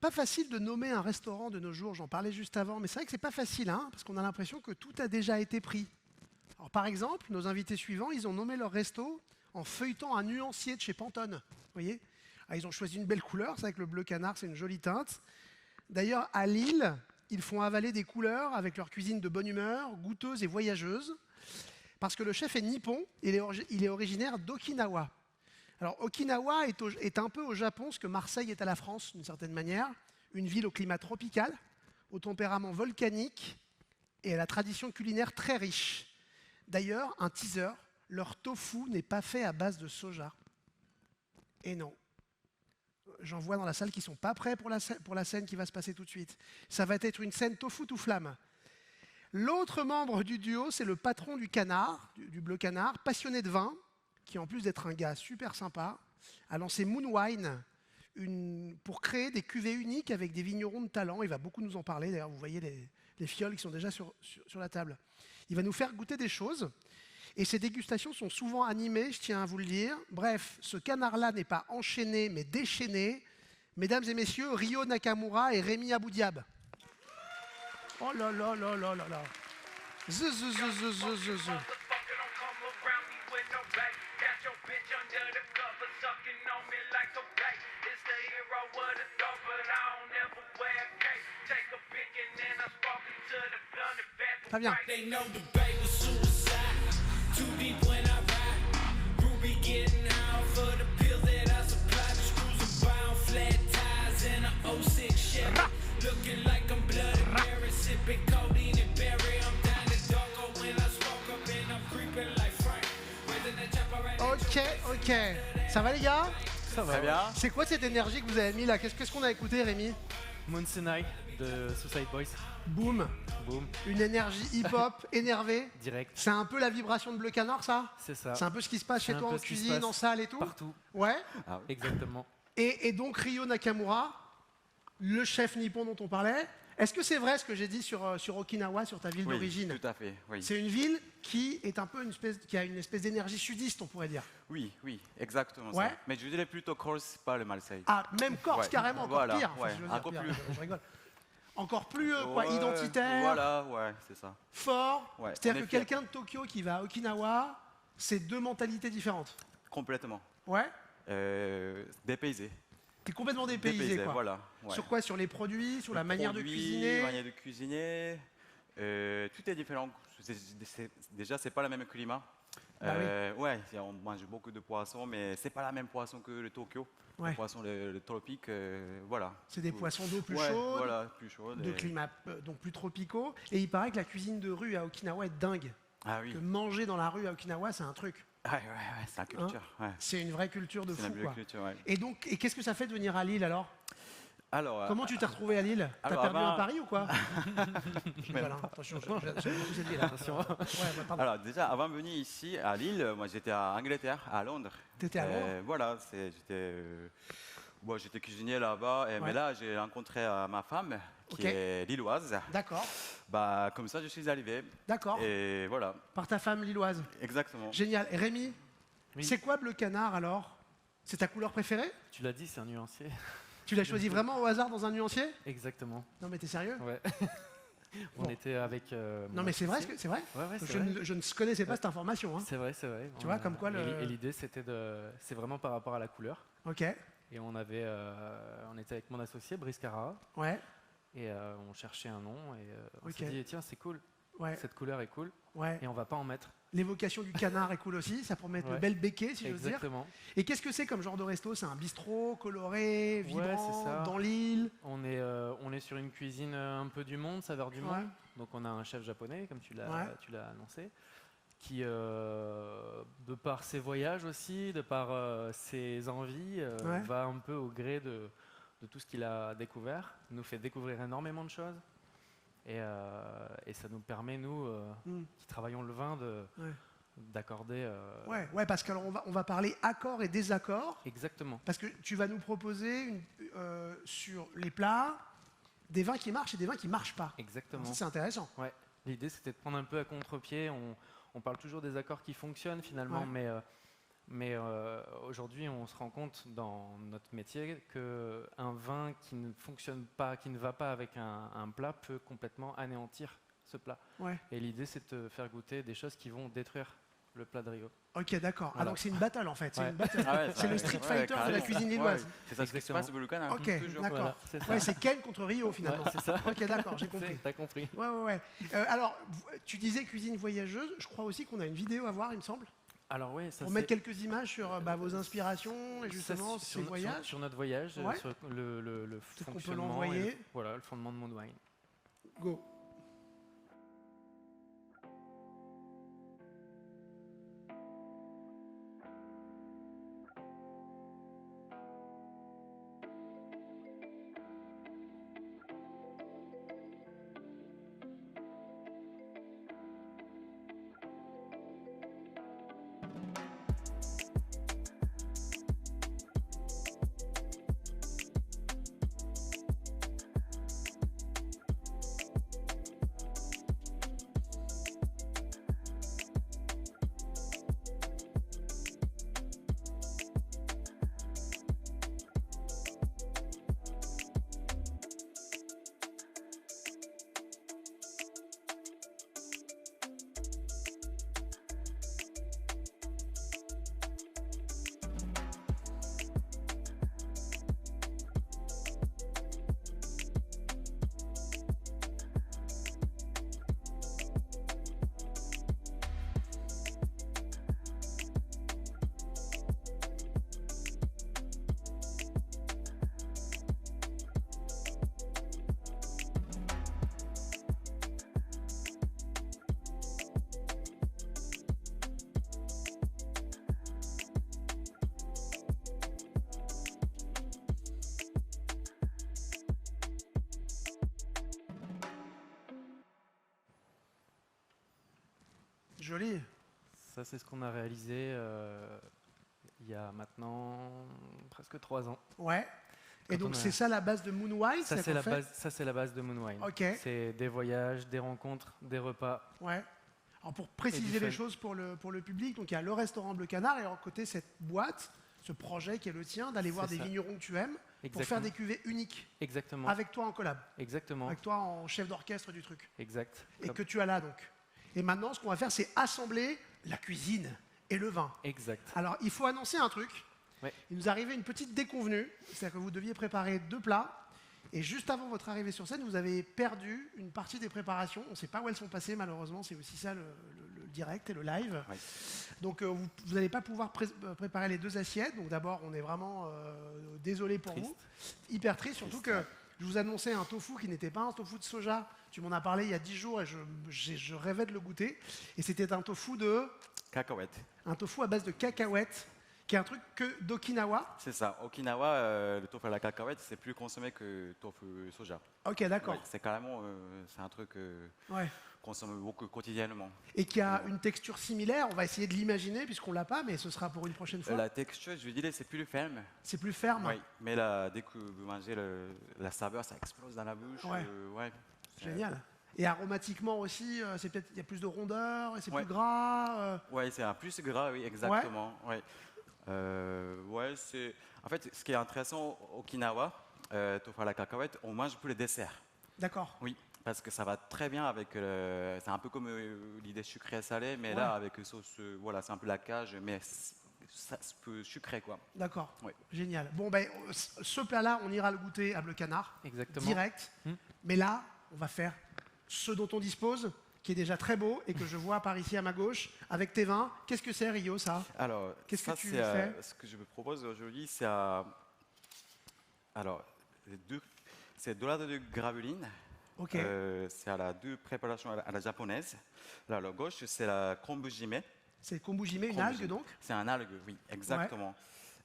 Pas facile de nommer un restaurant de nos jours, j'en parlais juste avant, mais c'est vrai que c'est pas facile, hein, parce qu'on a l'impression que tout a déjà été pris. Alors, par exemple, nos invités suivants, ils ont nommé leur resto en feuilletant un nuancier de chez Pantone. Vous voyez? Ils ont choisi une belle couleur, c'est vrai que le bleu canard, c'est une jolie teinte. D'ailleurs, à Lille, ils font avaler des couleurs avec leur cuisine de bonne humeur, goûteuse et voyageuse, parce que le chef est nippon, il est originaire d'Okinawa. Alors, Okinawa est un peu au Japon ce que Marseille est à la France, d'une certaine manière. Une ville au climat tropical, au tempérament volcanique et à la tradition culinaire très riche. D'ailleurs, un teaser, leur tofu n'est pas fait à base de soja. Et non. J'en vois dans la salle qui ne sont pas prêts pour la scène qui va se passer tout de suite. Ça va être une scène tofu tout flamme. L'autre membre du duo, c'est le patron du canard, du bleu canard, passionné de vin, qui en plus d'être un gars super sympa, a lancé Moonwine pour créer des cuvées uniques avec des vignerons de talent. Il va beaucoup nous en parler, d'ailleurs vous voyez les fioles qui sont déjà sur la table. Il va nous faire goûter des choses, et ces dégustations sont souvent animées, je tiens à vous le dire. Bref, ce canard-là n'est pas enchaîné, mais déchaîné. Mesdames et messieurs, Ryo Nakamura et Rémi Aboudiab. Oh là là là là là là. Très bien. Ok. Ça va les gars? Ça va bien. C'est quoi cette énergie que vous avez mis là? Qu'est-ce qu'on a écouté, Rémi? Monsenai de Suicide Boys. Boum. Boum. Une énergie hip-hop énervée. Direct. C'est un peu la vibration de Bleu Canard, ça? C'est ça. C'est un peu ce qui se passe chez toi en cuisine, en salle et tout? Partout. Ouais. Ah, oui. Exactement. Et donc Ryo Nakamura, le chef nippon dont on parlait. Est-ce que c'est vrai ce que j'ai dit sur Okinawa, sur ta ville d'origine? Tout à fait, oui. C'est une ville qui est un peu qui a une espèce d'énergie sudiste, on pourrait dire. Oui, exactement Ouais. ça. Mais je dirais plutôt Corse, pas le Marseille. Ah, même Corse, Ouais. carrément, encore Voilà, pire. ouais, je veux dire, encore pire, plus. je rigole. Encore plus Ouais, identitaire, Voilà, ouais, c'est ça. fort. Ouais, on C'est-à-dire est que fiers. quelqu'un de Tokyo qui va à Okinawa, c'est deux mentalités différentes. Complètement. Ouais. Dépaysé. T'es complètement dépaysé, quoi. Voilà. Ouais. Sur quoi? Sur les produits, sur la manière de Produits, cuisiner? manière de cuisiner. Tout est différent. Déjà, c'est pas le même climat. Bah Ouais, on mange beaucoup de poissons, mais c'est pas la même poisson que le Tokyo. Ouais. Le poisson, le tropique, voilà. C'est des poissons d'eau plus Ouais, chaude, voilà, plus chaude. de climat donc plus tropicaux. Et il paraît que la cuisine de rue à Okinawa est dingue. Ah oui. Que manger dans la rue à Okinawa, c'est un truc. Ouais, c'est la culture. Ouais. C'est une vraie culture de C'est fou, la vraie quoi. culture, ouais. Et qu'est-ce que ça fait de venir à Lille alors? Alors, Comment tu t'es retrouvé à Lille? T'as alors, perdu avant- un pari ou quoi? Voilà, attention, j'aime beaucoup cette ville. Attention. Ouais, pardon. Alors déjà, avant de venir ici à Lille, moi j'étais en Angleterre, à Londres. T'étais à Londres? Voilà, j'étais cuisinier là-bas, Ouais. mais là j'ai rencontré ma femme qui Ok. est lilloise. D'accord, Comme ça, je suis arrivé. d'accord. Et voilà, Par ta femme lilloise. exactement. Génial. Et Rémi, Oui. c'est quoi Bleu Canard alors? C'est ta couleur préférée? Tu l'as dit, c'est un nuancier. Tu l'as choisi vraiment au hasard dans un nuancier? Exactement. Non mais t'es sérieux? Ouais. On Bon. était avec. Non mais c'est vrai, c'est vrai? Ouais, c'est je, vrai. je ne connaissais pas cette information. Hein. C'est vrai, c'est vrai. Tu vois, comme quoi le- Et l'idée, c'était de. C'est vraiment par rapport à la couleur. Ok, Et on avait. On était avec mon associé, Brice Carrara. ouais, Et on cherchait un nom. Et on Ok. s'est dit, tiens, c'est cool. ouais, Cette couleur est cool. ouais. Et on va pas en mettre. L'évocation du canard est cool aussi, ça promet de Ouais. belles béquets si j'ose dire. Exactement. Et qu'est-ce que c'est comme genre de resto? C'est un bistrot coloré, vibrant, c'est ça. dans l'île? On est sur une cuisine un peu du monde, saveur du Ouais. monde. Donc on a un chef japonais, comme tu l'as annoncé, qui, de par ses voyages aussi, de par ses envies, Ouais. va un peu au gré de tout ce qu'il a découvert, nous fait découvrir énormément de choses. Et ça nous permet, nous, qui travaillons le vin, Ouais. d'accorder... Ouais, parce qu'on on va parler accords et désaccords, Exactement. parce que tu vas nous proposer sur les plats des vins qui marchent et des vins qui marchent pas. Exactement. Ça, c'est intéressant. Ouais. L'idée, c'était de prendre un peu à contre-pied. On parle toujours des accords qui fonctionnent finalement, Ouais. Mais aujourd'hui, on se rend compte dans notre métier qu'un vin qui ne fonctionne pas, qui ne va pas avec un plat, peut complètement anéantir ce plat. Ouais. Et l'idée, c'est de te faire goûter des choses qui vont détruire le plat de Rio. Ok, d'accord. Voilà. Donc c'est une battle en fait. C'est Ouais. une battle. Ah ouais, C'est le Street Fighter de la carrément. cuisine lilloise. Ouais, c'est ça ce qui se Exactement. passe au Bulucan, hein, Ok, toujours. d'accord. Voilà, c'est ça. Ouais, c'est Ken contre Rio finalement. Ouais, c'est ça. Ok, d'accord, j'ai compris. T'as compris. Ouais, ouais, ouais. Alors, tu disais cuisine voyageuse. Je crois aussi qu'on a une vidéo à voir, il me semble. Alors oui, ça Pour mettre quelques images sur vos inspirations et justement ça, ces voyages. sur notre voyage, Ouais. sur le Peut-être qu'on peut fonctionnement, l'envoyer. et voilà, le fondement de Moonwine. Go. Joli. Ça, c'est ce qu'on a réalisé il y a maintenant presque 3 ans. Ouais. Et Quand donc on a- c'est ça la base de Moonwine. Ça, c'est la base, ça, c'est la base de Moonwine. Ok. C'est des voyages, des rencontres, des repas. Ouais. Alors pour Et préciser du les fun. choses pour le public, donc il y a le restaurant Bleu Canard et à côté cette boîte, ce projet qui est le tien, d'aller voir C'est des ça. vignerons que tu aimes pour Exactement. faire des cuvées uniques Exactement. avec toi en collab, Exactement. avec toi en chef d'orchestre du truc Exact. et que tu as là donc. Et maintenant ce qu'on va faire c'est assembler la cuisine et le vin. Exact. Alors il faut annoncer un truc. Ouais. Il nous arrivait une petite déconvenue, c'est-à-dire que vous deviez préparer 2 plats. Et juste avant votre arrivée sur scène, vous avez perdu une partie des préparations. On ne sait pas où elles sont passées, malheureusement. C'est aussi ça le direct et le live. Ouais. Donc vous n'allez pas pouvoir préparer les 2 assiettes. Donc d'abord, on est vraiment désolé pour Triste. vous. Hyper triste, surtout que je vous annonçais un tofu qui n'était pas un tofu de soja. Tu m'en as parlé il y a 10 jours et je rêvais de le goûter. Et c'était un tofu Cacahuète. à base de cacahuètes, qui est un truc que d'Okinawa. C'est ça. Okinawa, le tofu à la cacahuète, c'est plus consommé que tofu soja. Ok, d'accord. Ouais, c'est carrément, c'est un truc Ouais. qu'on consomme beaucoup quotidiennement. Et qui a une texture similaire. On va essayer de l'imaginer puisqu'on l'a pas, mais ce sera pour une prochaine fois. La texture, je dirais, c'est plus ferme. C'est plus ferme. Oui, mais là, dès que vous mangez la saveur, ça explose dans la bouche. Ouais. Ouais. Génial. Et aromatiquement aussi, c'est peut-être il y a plus de rondeur, et c'est Ouais. plus gras. Ouais, c'est un plus gras, oui, exactement. Ouais. Ouais, c'est. En fait, ce qui est intéressant au Okinawa, tofu à la cacahuète, on mange pour les desserts. D'accord. Oui, parce que ça va très bien avec. C'est un peu comme l'idée sucrée-salée, mais Ouais. là, avec sauce, voilà, c'est un peu la cage, mais ça se peut sucré, quoi. D'accord. Ouais. Génial. Bon, ben, ce plat-là, on ira le goûter à Bleu Canard, Exactement. direct. Mais là, on va faire ce dont on dispose, qui est déjà très beau et que je vois par ici à ma gauche, avec tes vins. Qu'est-ce que c'est, Rio, ça? Alors, Qu'est-ce ça, que tu c'est, fais ce que je vous propose aujourd'hui, c'est alors, c'est dorade de graveline. Ok. C'est à la 2 préparations à la japonaise. Là, à la gauche, c'est la kombujime. C'est kombujime, une Kombujime. algue donc? C'est un algue, oui, exactement.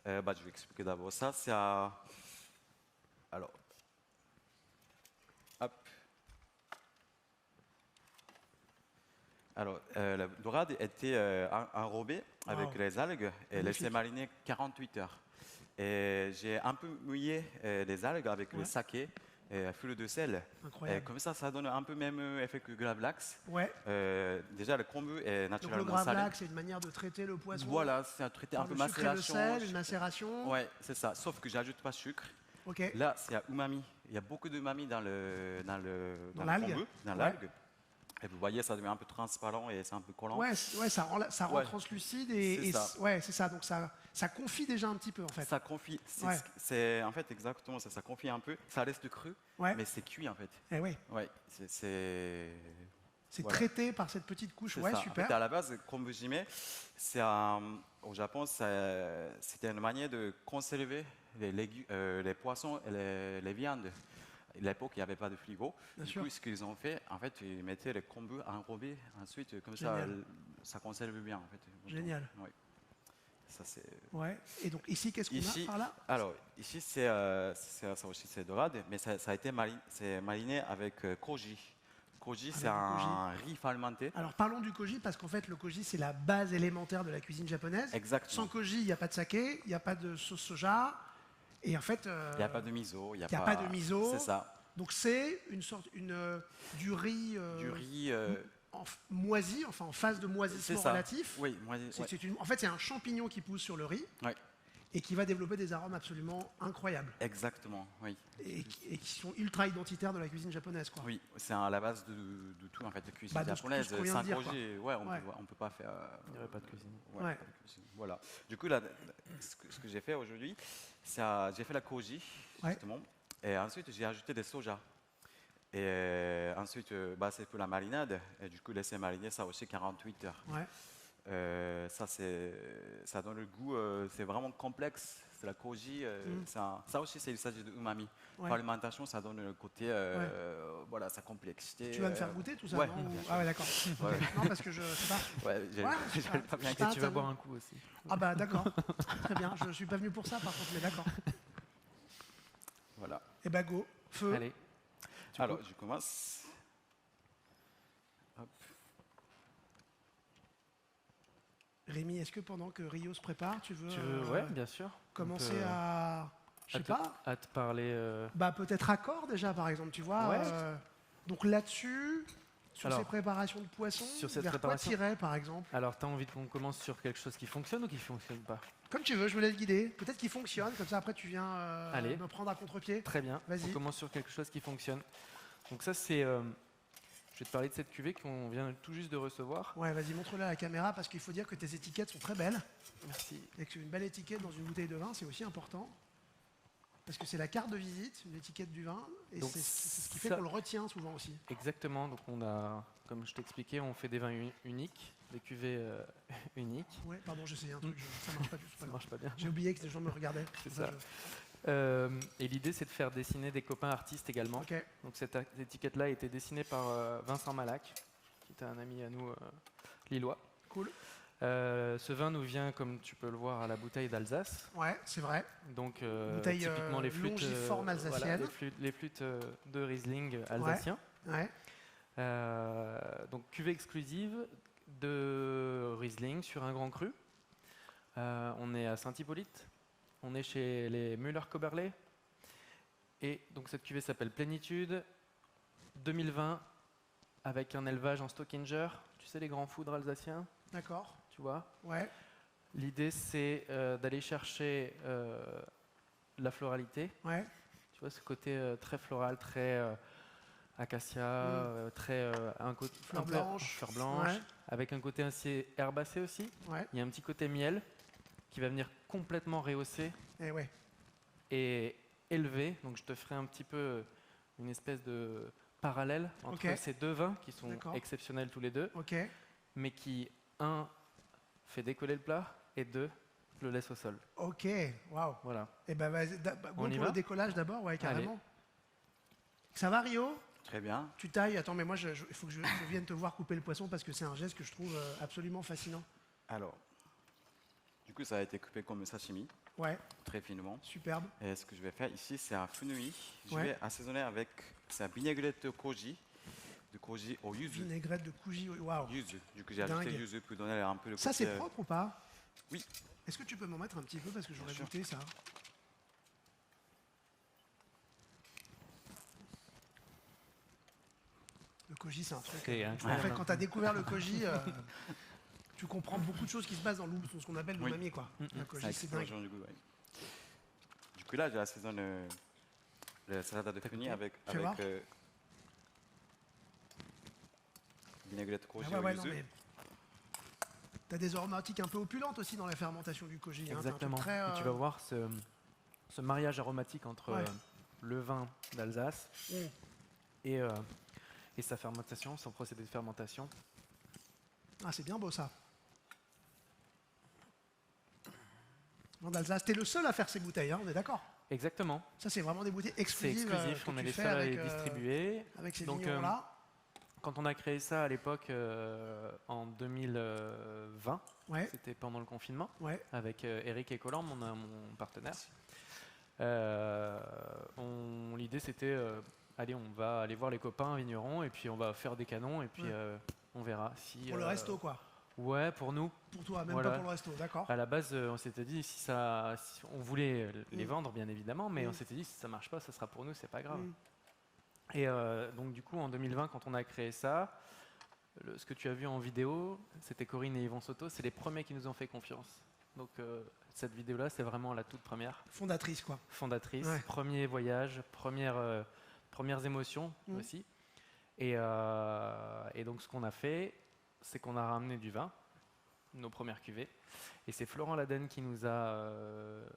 Je vais expliquer d'abord ça. C'est à. Alors. Hop. Alors, la dorade était enrobée avec Wow. les algues et laissée Magnifique. mariner 48 heures. Et j'ai un peu mouillé les algues avec le Ouais. saké et fût de sel. Et Incroyable. comme ça donne un peu même effet que Gravlax. Ouais. Déjà, le kombu est Donc naturellement le gravlax, salé. c'est une manière de traiter le poisson. Voilà, c'est un traité un peu par le sucre et le macération. sel, une macération. Ouais, c'est ça. Sauf que j'ajoute pas de sucre. Ok. Là, c'est umami. Il y a beaucoup d'umami dans le l'algue. kombu, dans Ouais. l'algue. Et vous voyez, ça devient un peu transparent et c'est un peu collant. Ouais, ça rend Ouais. translucide C'est ça. ouais, c'est ça. Donc ça confie déjà un petit peu en fait. Ça confie. Ouais. C'est en fait exactement ça. Ça confie un peu. Ça reste cru, Ouais. mais c'est cuit en fait. Eh ouais. Ouais, c'est voilà. Traité par cette petite couche. C'est Ouais, ça. super. En fait, à la base, kombu jime, au Japon, c'était une manière de conserver les poissons et les viandes. À l'époque, il n'y avait pas de frigo. Bien Du sûr. coup, ce qu'ils ont fait, en fait, ils mettaient les kombu enrobés. Ensuite, comme Génial. ça conserve bien. En fait, Génial. Ouais. Ça, c'est... Ouais. Et donc ici, qu'est-ce qu'on a par là? Alors, ici, ça aussi, c'est dorade, mais ça a été mariné avec koji. Koji, c'est un riz fermenté. Alors parlons du koji parce qu'en fait le koji c'est la base élémentaire de la cuisine japonaise. Exactement. Sans koji, il n'y a pas de saké, il n'y a pas de sauce soja. Et en fait, Il n'y a pas de miso. Il n'y a pas de miso. C'est ça. Donc c'est une sorte du riz, Du riz. moisi, enfin en phase de moisissement ça. relatif. Oui, ouais. En fait, c'est un champignon qui pousse sur le riz Ouais. et qui va développer des arômes absolument incroyables Exactement, oui. et qui sont ultra identitaires de la cuisine japonaise, quoi. Oui, c'est à la base de tout en fait, de cuisine Bah, de japonaise. tout ce qu'on vient de dire, Koji, ouais, on peut pas faire. Il n'y aurait pas de cuisine. Ouais. pas de cuisine. Voilà. Du coup, là, ce que j'ai fait aujourd'hui, j'ai fait la koji Ouais. justement, et ensuite j'ai ajouté des soja. Et ensuite, c'est pour la marinade. Et du coup, laisser mariner ça aussi 48 heures. Ouais. Ça donne le goût, c'est vraiment complexe. C'est la koji, ça aussi, il s'agit de umami. Ouais. L'alimentation, ça donne le côté, voilà, sa complexité. Tu vas me faire goûter tout ça, ouais, non bien sûr. Ah ouais, d'accord. Ouais. Non, parce que je sais pas. Ouais, j'avais pas bien Et tu vas boire un coup aussi. Ah bah d'accord. Très bien. Je suis pas venu pour ça, par contre, mais d'accord. Voilà. Et bah go, feu. Allez. Alors, je commence. Hop. Rémi, est-ce que pendant que Rio se prépare, tu veux, Ouais, bien sûr. commencer On peut, à, je sais pas, à te parler. bah peut-être accord déjà par exemple, tu vois. Ouais. Donc là-dessus, sur Alors, ces préparations de poissons, sur cette vers préparation- quoi t'irais par exemple? Alors, tu as envie qu'on commence sur quelque chose qui fonctionne ou qui fonctionne pas? Comme tu veux, je me laisse guider. Peut-être qu'il fonctionne, comme ça après tu viens Allez. me prendre à contre-pied. Très bien. Vas-y. On commence sur quelque chose qui fonctionne. Donc ça, c'est... je vais te parler de cette cuvée qu'on vient tout juste de recevoir. Ouais, vas-y, montre-la à la caméra parce qu'il faut dire que tes étiquettes sont très belles. Merci. Et que une belle étiquette dans une bouteille de vin, c'est aussi important. Parce que c'est la carte de visite, une étiquette du vin. Et Donc c'est ce qui fait ça- qu'on le retient souvent aussi. Exactement. Donc on a, comme je t'expliquais, on fait des vins uniques, des cuvées uniques. Ouais, pardon, j'essayais un truc, ça marche pas du tout. c'est pas Ça grave. marche pas bien. J'ai oublié que les gens me regardaient. C'est Pour ça. je- Et l'idée, c'est de faire dessiner des copains artistes également. Ok, Donc cette étiquette-là a été dessinée par Vincent Malac, qui était un ami à nous lillois. cool. Ce vin nous vient, comme tu peux le voir, à la bouteille d'Alsace. Ouais, c'est vrai. Donc Bouteille, typiquement les flûtes, longiforme alsacienne. voilà, les flûtes de Riesling alsacien. Ouais, Donc cuvée exclusive de Riesling sur un grand cru. On est à Saint-Hippolyte. On est chez les Müller-Koberlé. Et donc cette cuvée s'appelle Plénitude 2020 avec un élevage en Stockinger. Tu sais les grands foudres alsaciens, d'accord. tu vois. Ouais, L'idée c'est d'aller chercher la floralité. ouais, Tu vois ce côté très floral, très acacia, très Fleur un peu- blanche. fleur blanche, Ouais. avec un côté assez herbacé aussi. ouais, Il y a un petit côté miel qui va venir complètement rehausser et ouais. et élever. Donc je te ferai un petit peu une espèce de parallèle entre Ok. ces deux vins qui sont D'accord. exceptionnels tous les deux, Ok, mais qui, un, fait décoller le plat et deux, le laisse au sol. ok, waouh. Voilà. Et ben vas-y, On bon y pour va le décollage d'abord, ouais, carrément. Allez. Ça va Rio? Très bien. Tu tailles, attends, mais moi il faut que je vienne te voir couper le poisson parce que c'est un geste que je trouve absolument fascinant. Alors, du coup, ça a été coupé comme sashimi, Ouais, très finement. superbe. Et ce que je vais faire ici, c'est un fenouil. Je Ouais. vais assaisonner avec sa vinaigrette de koji au yuzu. Vinaigrette de Kuji, waouh. Yuzu. Du coup, j'ai ajouté Dingue. yuzu pour donner un peu le Ça côté. c'est propre ou pas? Oui. Est-ce que tu peux m'en mettre un petit peu parce que j'aurais Bien sûr. goûté ça? koji, c'est un truc. C'est En incroyable. fait, quand tu as découvert le koji, tu comprends beaucoup de choses qui se passent dans ce qu'on appelle Oui. l'umami, quoi. Le koji, Ça c'est dingue. explosion du goût, ouais. Du coup, là, j'assaisonne le salade de fenouil avec, Fais voir. vinaigrette koji Ah ouais, au non, yuzu. mais t'as des aromatiques un peu opulentes aussi dans la fermentation du koji. Hein. T'as un truc Exactement. très, Et tu vas voir ce mariage aromatique entre Ouais. le vin d'Alsace Mm. et sa fermentation, son procédé de fermentation. Ah, c'est bien beau ça. Vin d'Alsace, t'es le seul à faire ces bouteilles, hein, on est d'accord. Exactement. Ça, c'est vraiment des bouteilles C'est exclusives. exclusif, que on est tu les fais seuls à avec, les distribuer. avec ces Donc, vignerons-là. Quand on a créé ça à l'époque, en 2020, Ouais, c'était pendant le confinement, ouais. avec Eric et Colombe, mon partenaire. L'idée c'était, allez, on va aller voir les copains vignerons et puis on va faire des canons et puis Ouais. On verra si. Pour le resto, quoi. Ouais, pour nous. Pour toi, même Voilà. pas pour le resto, d'accord. À la base, on s'était dit si on voulait les Mm. vendre bien évidemment, mais Mm. on s'était dit si ça marche pas, ça sera pour nous, c'est pas grave. Mm. Et donc du coup en 2020, quand on a créé ça, ce que tu as vu en vidéo, c'était Corinne et Yvon Soto, c'est les premiers qui nous ont fait confiance. Donc cette vidéo-là, c'est vraiment la toute première. Fondatrice, quoi. Fondatrice, Ouais. premier voyage, premières émotions Mm. aussi. Et donc ce qu'on a fait, c'est qu'on a ramené du vin, nos premières cuvées. Et c'est Florent Laden qui nous a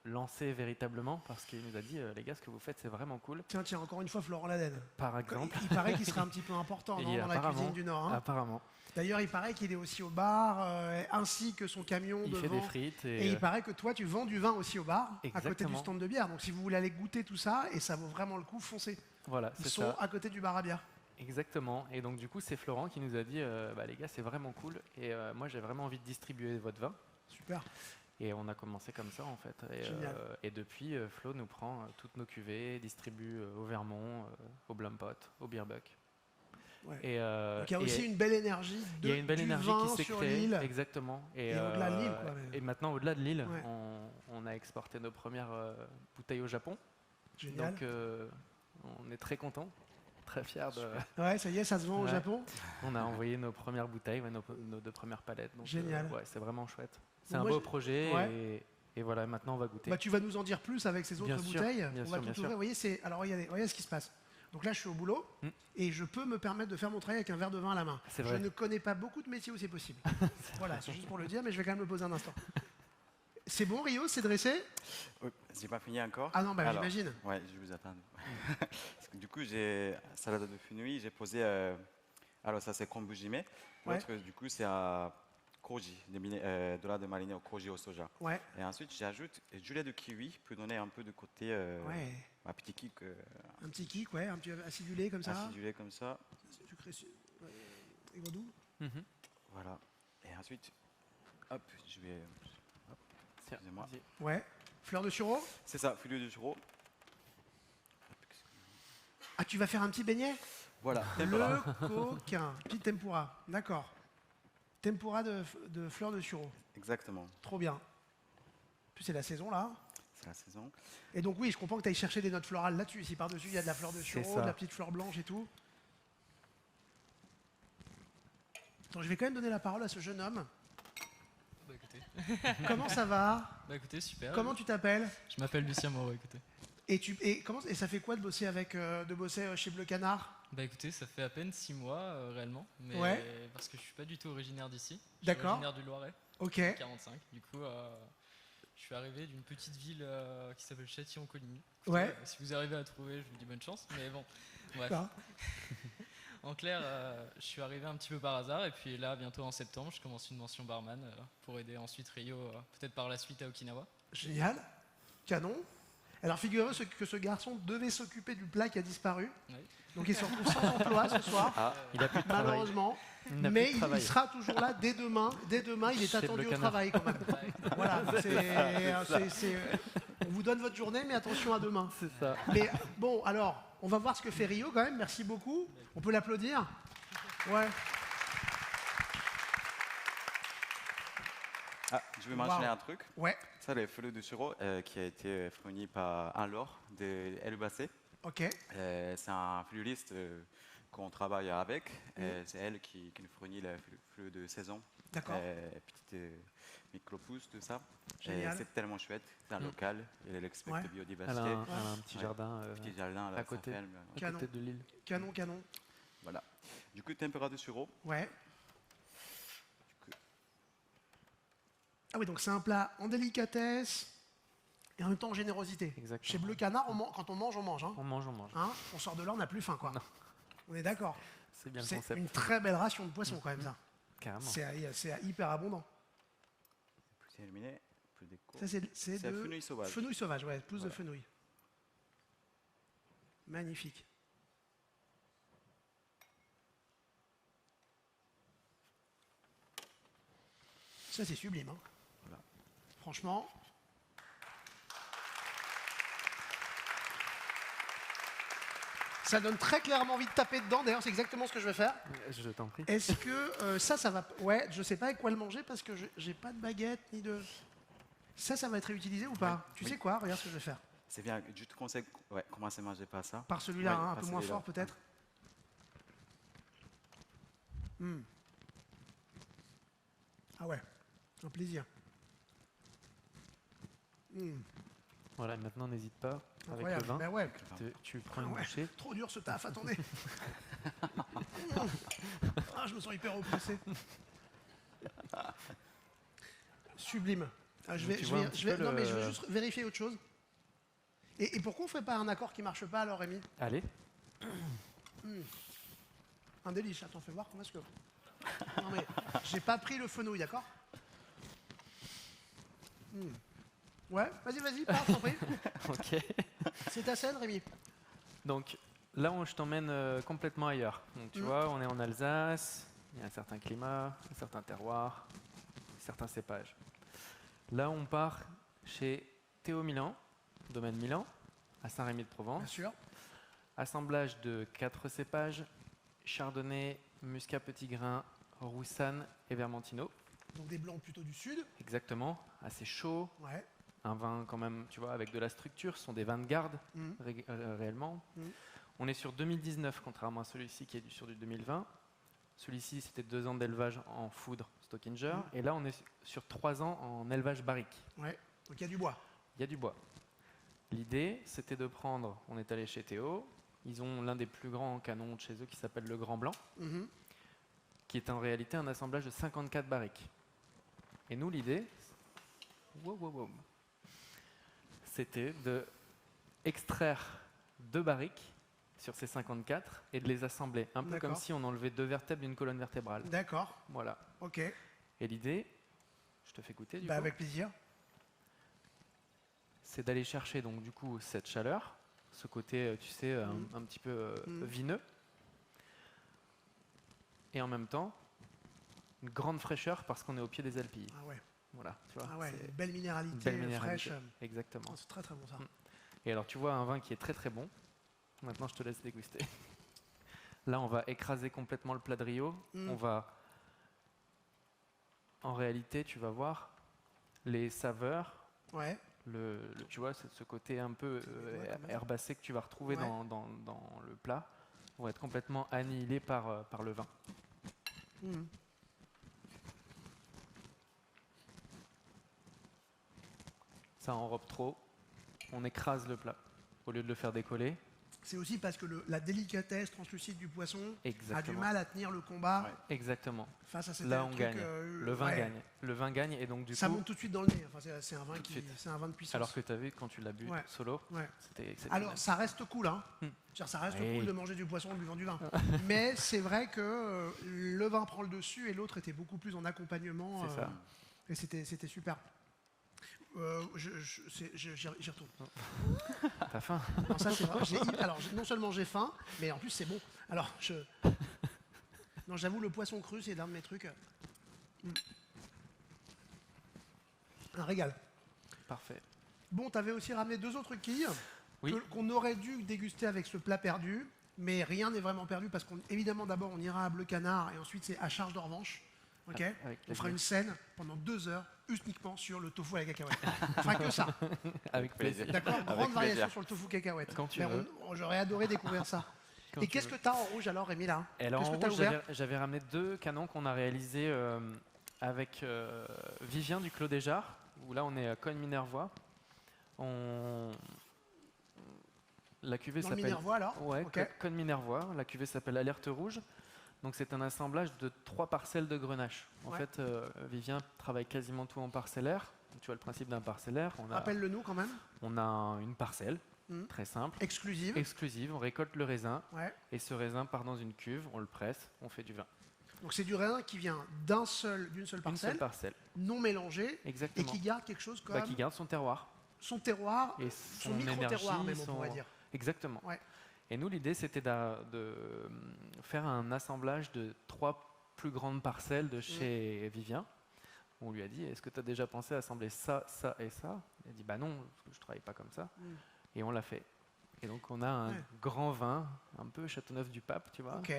lancé véritablement parce qu'il nous a dit les gars, ce que vous faites, c'est vraiment cool. Tiens, encore une fois, Florent Laden. Par exemple, Il paraît qu'il serait un petit peu important Et non, dans la apparemment- cuisine du Nord. Hein. apparemment, D'ailleurs, il paraît qu'il est aussi au bar, ainsi que son camion il devant. fait des frites Et il paraît que toi, tu vends du vin aussi au bar, à côté du Exactement. stand de bière. Donc si vous voulez aller goûter tout ça, et ça vaut vraiment le coup, foncez. voilà, Ils c'est sont ça. à côté du bar à bière. Exactement. Et donc du coup, c'est Florent qui nous a dit les gars, c'est vraiment cool. Et moi, j'ai vraiment envie de distribuer votre vin. Super. Et on a commencé comme ça en fait. Génial. Et depuis, Flo nous prend toutes nos cuvées, distribue au Vermont, au Blumpot, au Beerbuck. Ouais. Et, Donc il y a aussi une belle énergie il y a une belle du énergie vin qui s'est sur créée. l'île. Exactement. Et au-delà de l'île, quoi, mais- Et maintenant, au-delà de l'île, Ouais. on a exporté nos premières bouteilles au Japon. Génial. Donc on est très contents, très fiers de. Ouais, ça y est, ça se vend au Ouais. Japon. On a envoyé nos premières bouteilles, ouais, nos 2 premières palettes. Donc, Génial. ouais, c'est vraiment chouette. C'est Bon, un moi, beau j'ai- projet Ouais. et voilà, maintenant on va goûter. Bah, tu vas nous en dire plus avec ces autres Bien sûr, bouteilles. bien On sûr, va bien tout sûr. ouvrir. Vous voyez, alors regardez ce qui se passe. Donc là, je suis au boulot et je peux me permettre de faire mon travail avec un verre de vin à la main. C'est Je vrai. ne connais pas beaucoup de métiers où c'est possible. Voilà, c'est juste pour le dire, mais je vais quand même le poser un instant. C'est bon, Rio, c'est dressé? Oui, j'ai pas fini encore. Ah non, bah Alors, j'imagine. Ouais, je vous attends. Parce que du coup, j'ai salade de fenouil, j'ai posé. Alors, ça, c'est kombujime. Ouais. L'autre, du coup, c'est à koji, de là de mariner au koji au soja. Ouais, Et ensuite, j'ajoute du lait de kiwi pour donner un peu de côté ouais. un petit kick Un petit kick, ouais, un petit acidulé comme ça. acidulé comme ça. Sucré, et doux. Mhm. Voilà. Et ensuite, hop, je vais. Hop, Tiens, excusez-moi. vas-y. Ouais. Fleur de sureau. C'est ça, filet de churro. Ah, tu vas faire un petit beignet? Voilà, tempura. Le coquin. Petit tempura, d'accord. Tempura de fleurs de sureau. Exactement, Trop bien. En plus, c'est la saison là. c'est la saison. Et donc, oui, je comprends que tu ailles chercher des notes florales là-dessus. Si par-dessus, il y a de la fleur de C'est sureau, ça. de la petite fleur blanche et tout. Attends, je vais quand même donner la parole à ce jeune homme. Bah écoutez, Comment ça va? bah écoutez, super. Comment tu t'appelles? Je m'appelle Lucien Moreau, écoutez. Et ça fait quoi de bosser chez Bleu Canard? Bah écoutez, ça fait à peine 6 mois réellement, mais Ouais. parce que je suis pas du tout originaire d'ici. Je suis D'accord. originaire du Loiret, Ok. 45. Du coup, je suis arrivé d'une petite ville qui s'appelle Châtillon-Coligny. Ouais. Si vous arrivez à trouver, je vous dis bonne chance. Mais bon, bref. D'accord. En clair, je suis arrivé un petit peu par hasard et puis là, bientôt en septembre, je commence une mention barman pour aider ensuite Rio, peut-être par la suite à Okinawa. Génial. Canon. Alors, figurez-vous que ce garçon devait s'occuper du plat qui a disparu. Oui. Donc, il se retrouve sans emploi ce soir, Ah, Il a plus de travail. malheureusement. Il n'a plus Mais de il travail. sera toujours là dès demain. Dès demain, il est Chez attendu Bleu au Canard. travail quand même. Voilà. On vous donne votre journée, mais attention à demain. C'est ça. Mais bon, alors, on va voir ce que fait Rio quand même. Merci beaucoup. On peut l'applaudir? Ouais. ah, je vais mentionner Wow. un truc. Ouais. Ça, le filet de churro qui a été fourni par Anne-Laure de Elbacé. Ok. C'est un fleuriste qu'on travaille avec. Et c'est elle qui nous fournit les fruits de saison. D'accord. Petites micro-pousses, tout ça. Et Génial. c'est tellement chouette. C'est un local. Elle est l'expert Ouais. de Elle biodiversité. a un petit Ouais. jardin Petit jardin à côté. Saint-Felme. à Canon. côté de l'île. Canon, canon. Voilà. Du coup, température sur eau. Ouais. Du coup, Ah oui, donc c'est un plat en délicatesse et en même temps en générosité. Exactement. Chez Bleu Canard, quand on mange, on mange. Hein. On mange, on mange. Hein, on sort de là, on n'a plus faim, quoi. Non. On est d'accord. C'est bien le C'est concept. une très belle ration de poisson, quand même, ça. Carrément. C'est hyper abondant. plus terminé. Plus déco. Ça, c'est C'est de... fenouil sauvage. Fenouil sauvage, ouais, plus de Voilà. fenouil. Magnifique. Ça, c'est sublime. Hein. Voilà. Franchement. Ça donne très clairement envie de taper dedans. D'ailleurs, c'est exactement ce que je vais faire. Je t'en prie. Est-ce que ça va... Ouais, je sais pas avec quoi le manger parce que j'ai pas de baguette ni de... Ça va être réutilisé ou pas? Ouais, Tu oui. sais quoi? Regarde ce que je vais faire. C'est bien. Je te conseille, commencer à manger par ça. Par celui-là, Ouais, hein, un par peu moins celui-là. fort peut-être. Hmm. Ah ouais, un plaisir. Hmm. Voilà, maintenant n'hésite pas avec le Incroyable. vin. Ben ouais, Tu prends une Ah ouais. bouchée. trop dur ce taf, attendez. Ah, je me sens hyper oppressé. Sublime. Ah, Donc, tu vois un petit peu non, mais je veux le- juste vérifier autre chose. Et pourquoi on fait pas un accord qui marche pas alors, Rémi? Allez, Un délice, attends, fais voir comment est-ce que... Non mais, j'ai pas pris le fenouil, d'accord? Ouais, vas-y, parle, je t'en prie. ok. C'est ta scène, Rémi. Donc là, je t'emmène complètement ailleurs. Donc tu vois, on est en Alsace, il y a un certain climat, un certain terroir, certains cépages. Là, on part chez Théo Milan, domaine Milan, à Bien Saint-Rémy-de-Provence. sûr. Assemblage de 4 cépages, Chardonnay, Muscat petit grain, Roussanne et Vermentino. Donc des blancs plutôt du sud. Exactement, assez chaud, Ouais. un vin quand même, tu vois, avec de la structure, ce sont des vins de garde Mhm. réellement. Mhm. On est sur 2019, contrairement à celui-ci qui est sur du 2020. Celui-ci, c'était 2 ans d'élevage en foudre Stockinger, et là, on est sur 3 ans en élevage barrique. Ouais. Donc il y a du bois. Il y a du bois. L'idée, c'était de prendre, on est allé chez Théo, ils ont l'un des plus grands canons de chez eux qui s'appelle le Grand Blanc, Mhm. qui est en réalité un assemblage de 54 barriques. Et nous, l'idée, c'était de extraire 2 barriques sur ces 54 et de les assembler, un peu comme D'accord. si on enlevait 2 vertèbres d'une colonne vertébrale. D'accord. Voilà. Ok. Et l'idée, je te fais goûter du Bah, coup, avec plaisir. c'est d'aller chercher donc du coup cette chaleur, ce côté, tu sais, un petit peu vineux, et en même temps une grande fraîcheur parce qu'on est au pied des Alpilles. Ah ouais. Voilà, tu vois. Ah ouais. c'est Une belle minéralité, une belle minéralité. fraîche. Exactement. Oh, c'est très très bon ça. Et alors tu vois un vin qui est très très bon. Maintenant je te laisse déguster. Là on va écraser complètement le plat de Rio. On va, en réalité tu vas voir les saveurs. Ouais. Tu vois, ce côté un peu quand même. herbacé que tu vas retrouver Ouais. dans le plat vont être complètement annihilés par le vin. Mhm. Ça enrobe trop, on écrase le plat au lieu de le faire décoller. C'est aussi parce que la délicatesse translucide du poisson a du Exactement. mal à tenir le combat Ouais. Exactement. face à cet Là, on truc, gagne. Le vin ouais. gagne. Le vin gagne et donc du Ça coup, monte tout de suite dans le nez. Enfin, c'est un vin Tout de suite. c'est un vin de puissance. alors que tu as vu quand tu l'as bu Ouais. solo, Ouais. c'était exceptionnel. Alors, ça reste cool, hein. C'est-à-dire, ça reste Oui. cool de manger du poisson en buvant du vin. Mais c'est vrai que le vin prend le dessus et l'autre était beaucoup plus en accompagnement. C'est ça. Et c'était super. J'y retourne. T'as faim? Non, ça, c'est vrai. Alors, non seulement j'ai faim, mais en plus, c'est bon. Alors, non, j'avoue, le poisson cru, c'est l'un de mes trucs. Un régal. Parfait. Bon, t'avais aussi ramené 2 autres quilles Oui. qu'on aurait dû déguster avec ce plat perdu, mais rien n'est vraiment perdu parce qu'évidemment, d'abord, on ira à Bleu Canard et ensuite, c'est à charge de revanche. Ok, Avec on fera plaisir. une scène pendant 2 heures uniquement sur le tofu à la cacahuète. On fera que ça, Avec plaisir. d'accord? Avec Grande variation plaisir. sur le tofu cacahuète. Quand tu Mais veux. j'aurais adoré découvrir ça. Quand Et tu qu'est-ce veux. que tu as en rouge alors, Rémi, là? Et alors, Qu'est-ce en que tu as rouge, ouvert? j'avais ramené 2 canons qu'on a réalisés avec Vivien du Clos des Jarres, où là, on est à Cogne-Minervois. La cuvée Dans le s'appelle... Minervois, alors? Ouais, Ok. Cogne-Minervois. La cuvée s'appelle Alerte Rouge. Donc, c'est un assemblage de 3 parcelles de grenache. En Ouais. fait, Vivien travaille quasiment tout en parcellaire. Tu vois le principe d'un parcellaire. Rappelle-le nous quand même. On a une parcelle, Mhm. très simple, Exclusive. exclusive. On récolte le raisin. Ouais. Et ce raisin part dans une cuve, on le presse, on fait du vin. Donc c'est du raisin qui vient d'une seule Une seule parcelle, parcelle, non mélangée, et exactement. qui garde quelque chose comme Bah, qui garde son terroir. son terroir, Et son son micro-terroir énergie, même, on son- pourrait dire. Exactement. Ouais. Et nous, l'idée, c'était de faire un assemblage de 3 plus grandes parcelles de chez Vivien. On lui a dit, est-ce que tu as déjà pensé à assembler ça, ça et ça? Il a dit, bah non, parce que je ne travaille pas comme ça. Mm. Et on l'a fait. Et donc, on a un Ouais. grand vin, un peu Châteauneuf-du-Pape, tu vois, Ok.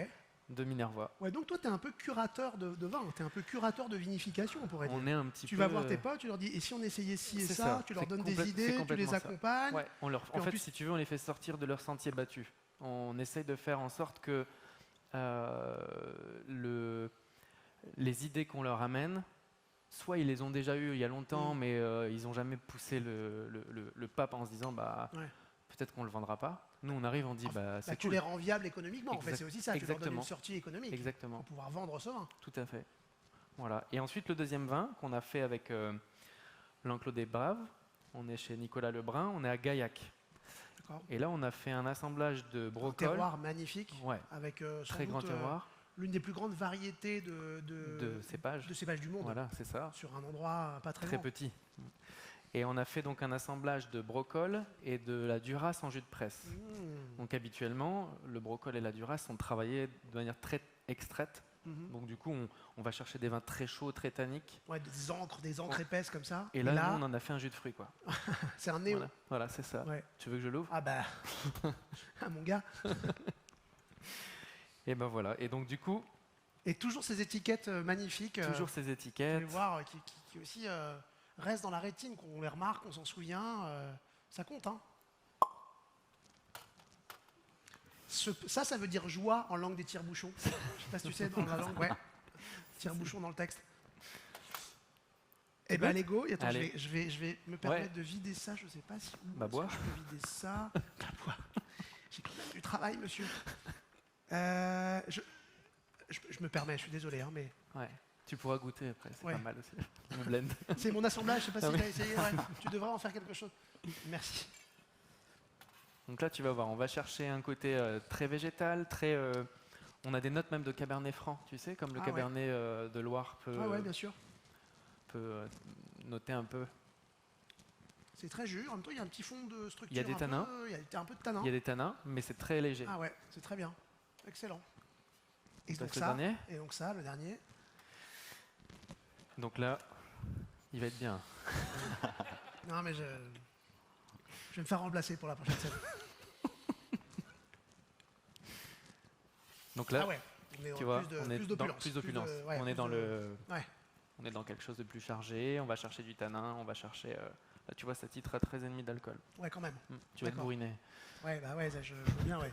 de Minervois. Ouais, donc toi, tu es un peu curateur de vin, tu es un peu curateur de vinification, on pourrait dire. On est un petit Tu peu... vas voir tes potes, tu leur dis, et si on essayait ci et C'est ça, ça, tu leur c'est donnes des c'est idées, tu les complètement ça. accompagnes. Ouais, en en fait, plus- si tu veux, on les fait sortir de leur sentier battu. On essaye de faire en sorte que les idées qu'on leur amène, soit ils les ont déjà eues il y a longtemps, mais ils n'ont jamais poussé le pape en se disant bah, Ouais. peut-être qu'on ne le vendra pas. Nous, on arrive, on dit bah, Bah, c'est tu cool. les rends viables économiquement, en fait, Exact- c'est aussi ça, tu leur donnes une exactement. sortie économique Exactement, pour pouvoir vendre ce vin. tout à fait. Voilà. Et ensuite, le deuxième vin qu'on a fait avec l'Enclos des Braves, on est chez Nicolas Lebrun, on est à Gaillac. D'accord. Et là, on a fait un assemblage de Un brocol. terroir magnifique, Ouais, avec sans très grand doute, terroir, l'une des plus grandes variétés de cépages. de cépages du monde, Voilà, c'est ça. sur un endroit pas très Très grand. petit. Et on a fait donc un assemblage de brocol et de la durasse en jus de presse. Mmh. Donc habituellement, le brocol et la durasse sont travaillés de manière très extraite. Mhm. Donc du coup, on va chercher des vins très chauds, très tanniques. Ouais, des encres épaisses comme ça. Et là, nous, on en a fait un jus de fruits, quoi. c'est un néo. Voilà, c'est ça. Ouais. Tu veux que je l'ouvre? Ah bah, ah, mon gars. Et ben voilà. Et donc du coup, Et toujours ces étiquettes magnifiques. toujours ces Vous allez étiquettes. voir, qui aussi restent dans la rétine, qu'on les remarque, on s'en souvient. Ça compte, hein. Ça veut dire joie en langue des tire-bouchons. Je sais pas si tu sais, dans la langue, ouais. Tire-bouchon dans le texte. Eh ben, allez, go. Et attends, Allez. je vais me permettre de vider ça. Je sais pas si. Bah, est-ce bois. que je peux vider ça. Bah, bois. J'ai quand même du travail, monsieur. Je me permets, je suis désolé, hein, mais Ouais. Tu pourras goûter après, c'est Ouais. pas mal aussi. Le blend. c'est mon assemblage. Je sais pas Ah si oui. tu as essayé. Ouais. Tu devrais en faire quelque chose. Merci. Donc là, tu vas voir, on va chercher un côté très végétal, très. On a des notes même de Cabernet Franc, tu sais, comme le Ah ouais. Cabernet de Loire peut, Ah ouais, bien sûr. noter un peu. C'est très jus. En même temps, il y a un petit fond de structure. Il y a des tanins. Il y a un peu de tanin. Il y a des tanins, mais c'est très léger. Ah ouais, c'est très bien. Excellent. Et On donc passe le ça, dernier. et donc ça, le dernier. Donc là, il va être bien. Non mais je vais me faire remplacer pour la prochaine scène. Donc là, Ah ouais, on est tu dans vois, plus on est dans d'opulence. plus d'opulence. ouais, On est plus dans de- Ouais. on est dans quelque chose de plus chargé. On va chercher du tanin, on va chercher. Là, tu vois, ça titre à 13,5 d'alcool. Ouais, quand même. Tu vas être D'accord. bourriné. Ouais, bah ouais, ça, je veux bien, ouais.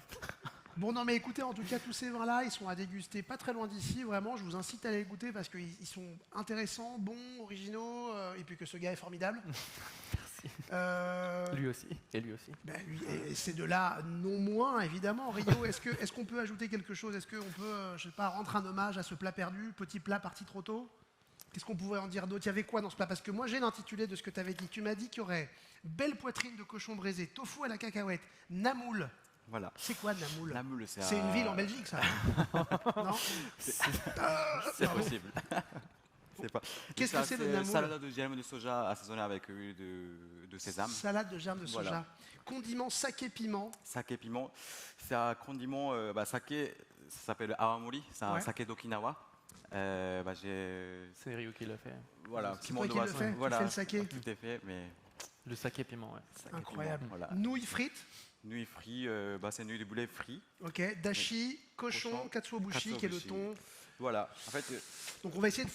Bon, non, mais écoutez, en tout cas, tous ces vins-là, ils sont à déguster pas très loin d'ici. Vraiment, je vous incite à les goûter parce qu'ils sont intéressants, bons, originaux, et puis que ce gars est formidable. Lui aussi. Et lui aussi. Ben, lui, et ces deux-là, non moins, évidemment. Rio, est-ce qu'on peut ajouter quelque chose? Est-ce qu'on peut, je sais pas, rendre un hommage à ce plat perdu, petit plat parti trop tôt? Qu'est-ce qu'on pouvait en dire d'autre? Il y avait quoi dans ce plat? Parce que moi, j'ai l'intitulé de ce que tu avais dit. Tu m'as dit qu'il y aurait belle poitrine de cochon braisé, tofu à la cacahuète, namoul. Voilà. C'est quoi Namoul? La moule, C'est une ville en Belgique, ça? Non? C'est possible. C'est pas. Qu'est-ce que c'est le namoul? Salade de germes de soja assaisonnée avec huile de sésame. Salade de germes de soja. Voilà. Condiment saké piment. Saké piment. C'est un condiment, saké, ça s'appelle awamori, c'est un Ouais. saké d'Okinawa. C'est Ryu qui l'a fait. Voilà, C'est toi qui le fais? Tu fais le saké? Tout est fait, mais Le saké piment, ouais. saké Incroyable. piment, voilà. Nouilles frites. Nouilles frites, c'est nouilles de boulet frites. Ok. Dashi, cochon, Cochon, katsuobushi, qui est le katsuobushi. thon. Voilà, en fait, Donc on va essayer de.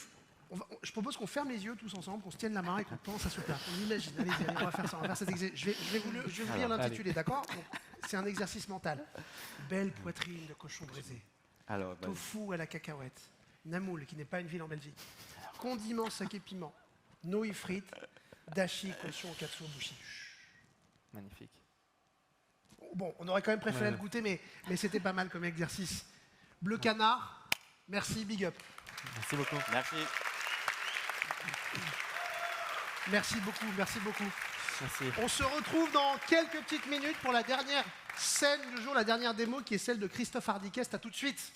Je propose qu'on ferme les yeux tous ensemble, qu'on se tienne la main et qu'on pense à ce plat. On imagine. Allez-y, on va faire ça. On va faire cet exercice. Je vais vous lire Alors, l'intitulé, d'accord? Donc, c'est un exercice mental. Belle poitrine de cochon braisé. Alors, vas-y. Tofu à la cacahuète. Namoul, qui n'est pas une ville en Belgique. Condiments sac et piment. Nouilles frites. Dashi, cochon, katsuobushi. Magnifique. Bon, on aurait quand même préféré Ouais. le goûter, mais c'était pas mal comme exercice. Bleu canard, merci, big up. Merci beaucoup. Merci. Merci beaucoup, merci beaucoup. Merci. On se retrouve dans quelques petites minutes pour la dernière scène du jour, la dernière démo qui est celle de Christophe Hardikest. À tout de suite.